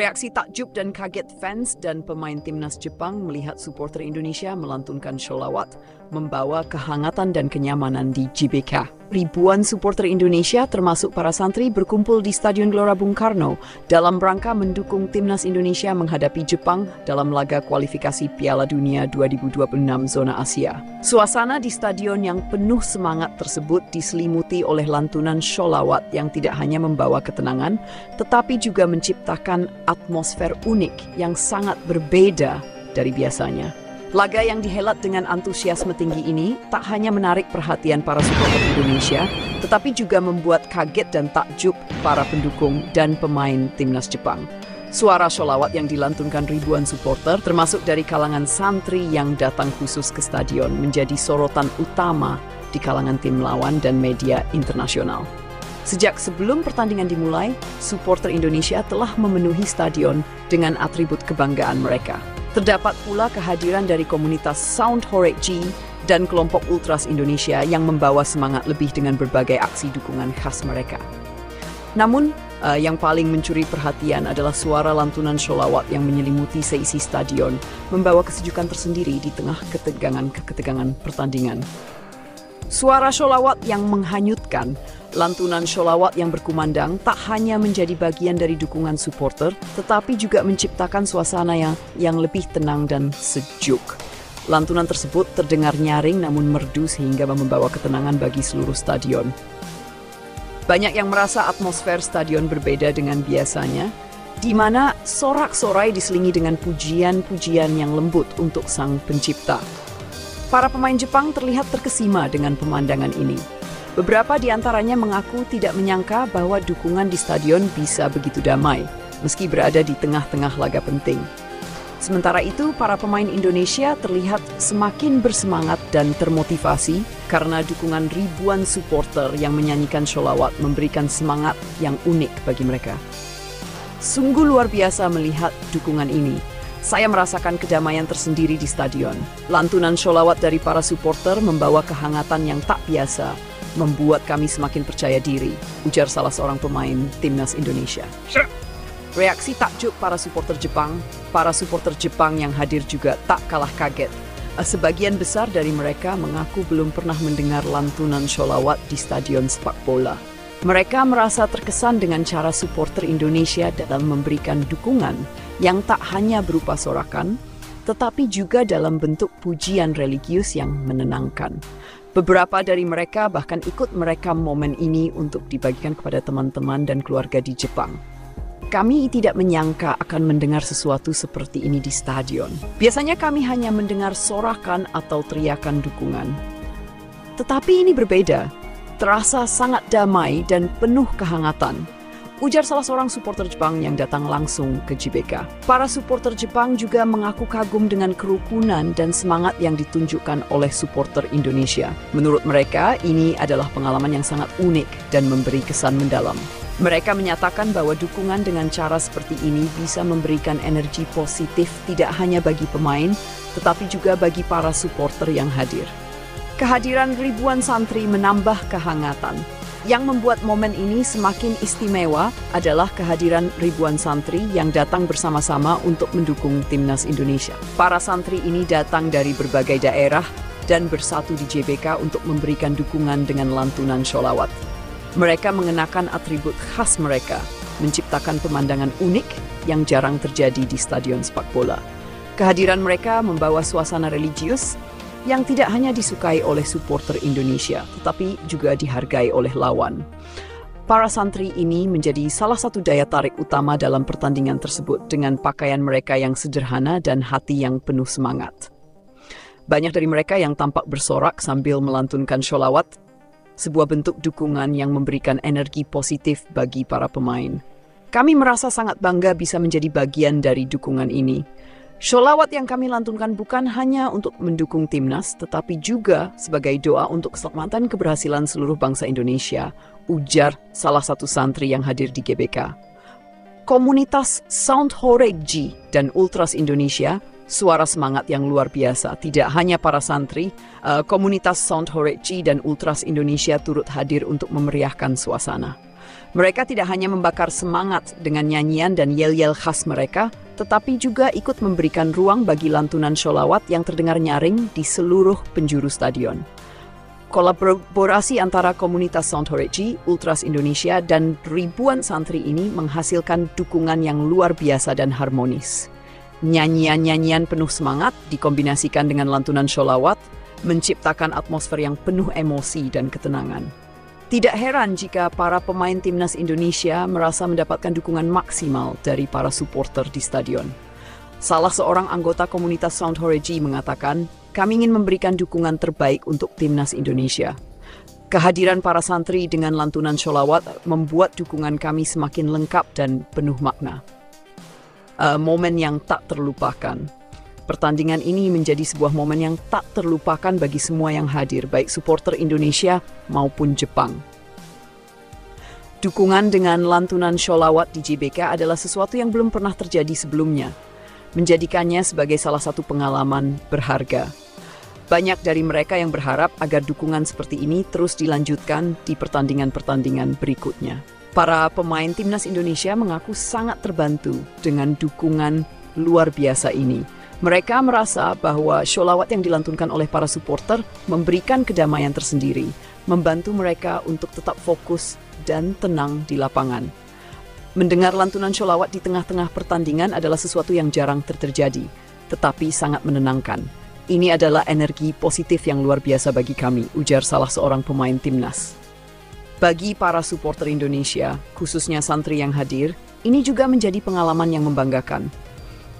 Reaksi takjub dan kaget fans dan pemain timnas Jepang melihat supporter Indonesia melantunkan sholawat, membawa kehangatan dan kenyamanan di GBK. Ribuan supporter Indonesia termasuk para santri berkumpul di Stadion Gelora Bung Karno dalam rangka mendukung timnas Indonesia menghadapi Jepang dalam laga kualifikasi Piala Dunia 2026 zona Asia. Suasana di stadion yang penuh semangat tersebut diselimuti oleh lantunan sholawat yang tidak hanya membawa ketenangan, tetapi juga menciptakan atmosfer unik yang sangat berbeda dari biasanya. Laga yang dihelat dengan antusiasme tinggi ini tak hanya menarik perhatian para supporter Indonesia, tetapi juga membuat kaget dan takjub para pendukung dan pemain timnas Jepang. Suara sholawat yang dilantunkan ribuan supporter, termasuk dari kalangan santri yang datang khusus ke stadion, menjadi sorotan utama di kalangan tim lawan dan media internasional. Sejak sebelum pertandingan dimulai, supporter Indonesia telah memenuhi stadion dengan atribut kebanggaan mereka. Terdapat pula kehadiran dari komunitas Sound Horeji dan kelompok Ultras Indonesia yang membawa semangat lebih dengan berbagai aksi dukungan khas mereka. Namun, yang paling mencuri perhatian adalah suara lantunan sholawat yang menyelimuti seisi stadion, membawa kesejukan tersendiri di tengah ketegangan pertandingan. Suara sholawat yang menghanyutkan, lantunan sholawat yang berkumandang tak hanya menjadi bagian dari dukungan supporter, tetapi juga menciptakan suasana yang lebih tenang dan sejuk. Lantunan tersebut terdengar nyaring namun merdu sehingga membawa ketenangan bagi seluruh stadion. Banyak yang merasa atmosfer stadion berbeda dengan biasanya, di mana sorak-sorai diselingi dengan pujian-pujian yang lembut untuk Sang Pencipta. Para pemain Jepang terlihat terkesima dengan pemandangan ini. Beberapa di antaranya mengaku tidak menyangka bahwa dukungan di stadion bisa begitu damai, meski berada di tengah-tengah laga penting. Sementara itu, para pemain Indonesia terlihat semakin bersemangat dan termotivasi karena dukungan ribuan supporter yang menyanyikan sholawat memberikan semangat yang unik bagi mereka. Sungguh luar biasa melihat dukungan ini. Saya merasakan kedamaian tersendiri di stadion. Lantunan sholawat dari para supporter membawa kehangatan yang tak biasa, membuat kami semakin percaya diri, ujar salah seorang pemain timnas Indonesia. Reaksi takjub para supporter Jepang yang hadir juga tak kalah kaget. Sebagian besar dari mereka mengaku belum pernah mendengar lantunan sholawat di stadion sepak bola. Mereka merasa terkesan dengan cara supporter Indonesia dalam memberikan dukungan yang tak hanya berupa sorakan, tetapi juga dalam bentuk pujian religius yang menenangkan. Beberapa dari mereka bahkan ikut merekam momen ini untuk dibagikan kepada teman-teman dan keluarga di Jepang. Kami tidak menyangka akan mendengar sesuatu seperti ini di stadion. Biasanya kami hanya mendengar sorakan atau teriakan dukungan. Tetapi ini berbeda, terasa sangat damai dan penuh kehangatan, ujar salah seorang supporter Jepang yang datang langsung ke GBK. Para supporter Jepang juga mengaku kagum dengan kerukunan dan semangat yang ditunjukkan oleh supporter Indonesia. Menurut mereka, ini adalah pengalaman yang sangat unik dan memberi kesan mendalam. Mereka menyatakan bahwa dukungan dengan cara seperti ini bisa memberikan energi positif tidak hanya bagi pemain, tetapi juga bagi para supporter yang hadir. Kehadiran ribuan santri menambah kehangatan. Yang membuat momen ini semakin istimewa adalah kehadiran ribuan santri yang datang bersama-sama untuk mendukung timnas Indonesia. Para santri ini datang dari berbagai daerah dan bersatu di GBK untuk memberikan dukungan dengan lantunan sholawat. Mereka mengenakan atribut khas mereka, menciptakan pemandangan unik yang jarang terjadi di stadion sepak bola. Kehadiran mereka membawa suasana religius yang tidak hanya disukai oleh supporter Indonesia, tetapi juga dihargai oleh lawan. Para santri ini menjadi salah satu daya tarik utama dalam pertandingan tersebut dengan pakaian mereka yang sederhana dan hati yang penuh semangat. Banyak dari mereka yang tampak bersorak sambil melantunkan sholawat, sebuah bentuk dukungan yang memberikan energi positif bagi para pemain. Kami merasa sangat bangga bisa menjadi bagian dari dukungan ini. Sholawat yang kami lantunkan bukan hanya untuk mendukung timnas, tetapi juga sebagai doa untuk keselamatan keberhasilan seluruh bangsa Indonesia, ujar salah satu santri yang hadir di GBK. Komunitas Sound Horeji dan Ultras Indonesia, suara semangat yang luar biasa. Tidak hanya para santri, komunitas Sound Horeji dan Ultras Indonesia turut hadir untuk memeriahkan suasana. Mereka tidak hanya membakar semangat dengan nyanyian dan yel-yel khas mereka, tetapi juga ikut memberikan ruang bagi lantunan sholawat yang terdengar nyaring di seluruh penjuru stadion. Kolaborasi antara komunitas Sound Horeji, Ultras Indonesia, dan ribuan santri ini menghasilkan dukungan yang luar biasa dan harmonis. Nyanyian-nyanyian penuh semangat dikombinasikan dengan lantunan sholawat, menciptakan atmosfer yang penuh emosi dan ketenangan. Tidak heran jika para pemain timnas Indonesia merasa mendapatkan dukungan maksimal dari para supporter di stadion. Salah seorang anggota komunitas Sound Horeji mengatakan, "Kami ingin memberikan dukungan terbaik untuk timnas Indonesia. Kehadiran para santri dengan lantunan sholawat membuat dukungan kami semakin lengkap dan penuh makna." Momen yang tak terlupakan. Pertandingan ini menjadi sebuah momen yang tak terlupakan bagi semua yang hadir, baik supporter Indonesia maupun Jepang. Dukungan dengan lantunan sholawat di GBK adalah sesuatu yang belum pernah terjadi sebelumnya, menjadikannya sebagai salah satu pengalaman berharga. Banyak dari mereka yang berharap agar dukungan seperti ini terus dilanjutkan di pertandingan-pertandingan berikutnya. Para pemain timnas Indonesia mengaku sangat terbantu dengan dukungan luar biasa ini. Mereka merasa bahwa sholawat yang dilantunkan oleh para supporter memberikan kedamaian tersendiri, membantu mereka untuk tetap fokus dan tenang di lapangan. Mendengar lantunan sholawat di tengah-tengah pertandingan adalah sesuatu yang jarang terjadi, tetapi sangat menenangkan. Ini adalah energi positif yang luar biasa bagi kami, ujar salah seorang pemain timnas. Bagi para supporter Indonesia, khususnya santri yang hadir, ini juga menjadi pengalaman yang membanggakan.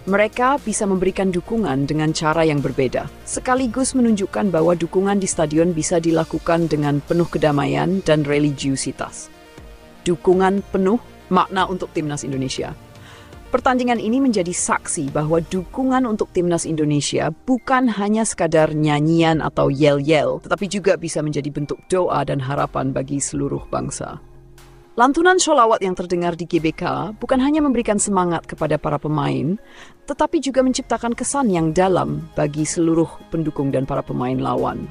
Mereka bisa memberikan dukungan dengan cara yang berbeda, sekaligus menunjukkan bahwa dukungan di stadion bisa dilakukan dengan penuh kedamaian dan religiusitas. Dukungan penuh makna untuk timnas Indonesia. Pertandingan ini menjadi saksi bahwa dukungan untuk timnas Indonesia bukan hanya sekadar nyanyian atau yel-yel, tetapi juga bisa menjadi bentuk doa dan harapan bagi seluruh bangsa. Lantunan sholawat yang terdengar di GBK bukan hanya memberikan semangat kepada para pemain, tetapi juga menciptakan kesan yang dalam bagi seluruh pendukung dan para pemain lawan.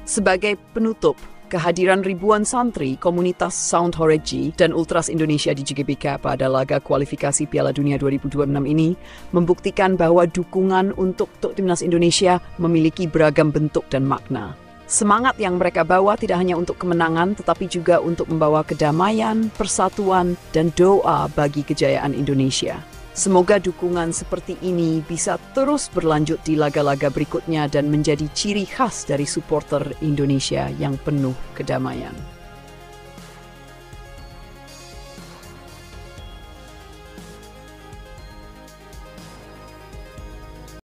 Sebagai penutup, kehadiran ribuan santri komunitas Sound Horeji dan Ultras Indonesia di GBK pada laga kualifikasi Piala Dunia 2026 ini membuktikan bahwa dukungan untuk timnas Indonesia memiliki beragam bentuk dan makna. Semangat yang mereka bawa tidak hanya untuk kemenangan, tetapi juga untuk membawa kedamaian, persatuan, dan doa bagi kejayaan Indonesia. Semoga dukungan seperti ini bisa terus berlanjut di laga-laga berikutnya dan menjadi ciri khas dari supporter Indonesia yang penuh kedamaian.